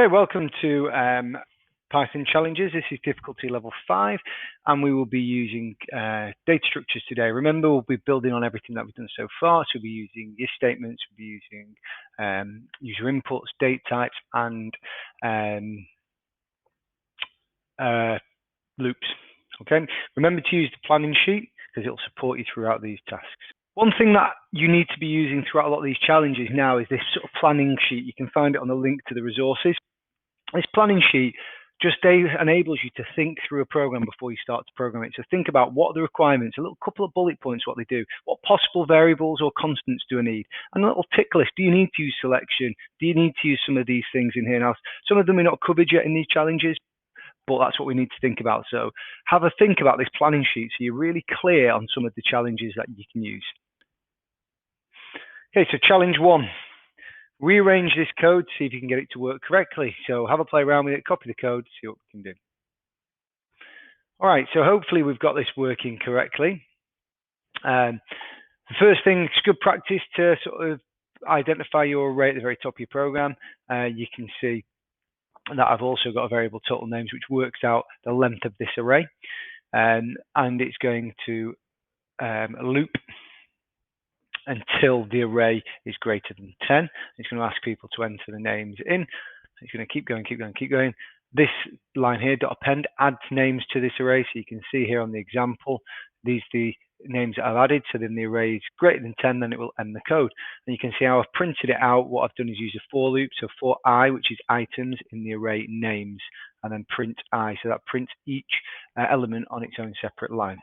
Okay, welcome to Python Challenges. This is difficulty level 5, and we will be using data structures today. Remember, we'll be building on everything that we've done so far. So we'll be using if statements, we'll be using user inputs, date types, and loops. Okay, remember to use the planning sheet because it'll support you throughout these tasks. One thing that you need to be using throughout a lot of these challenges now is this sort of planning sheet. You can find it on the link to the resources. This planning sheet just enables you to think through a program before you start to program it. So think about what are the requirements, a little couple of bullet points, what they do, what possible variables or constants do I need, and a little tick list. Do you need to use selection? Do you need to use some of these things in here? Now, some of them are not covered yet in these challenges, but that's what we need to think about. So have a think about this planning sheet so you're really clear on some of the challenges that you can use. Okay, so challenge 1. Rearrange this code, see if you can get it to work correctly. So have a play around with it, copy the code, see what we can do. All right, so hopefully we've got this working correctly. The first thing, it's good practice to sort of identify your array at the very top of your program. You can see that I've also got a variable total names, which works out the length of this array. And it's going to loop until the array is greater than 10. It's going to ask people to enter the names in. It's going to keep going, keep going, keep going. This line here, .append, adds names to this array. So you can see here on the example, these are the names that I've added. So then the array is greater than 10, then it will end the code. And you can see how I've printed it out. What I've done is use a for loop. So for I, which is items in the array names, and then print I. So that prints each element on its own separate line.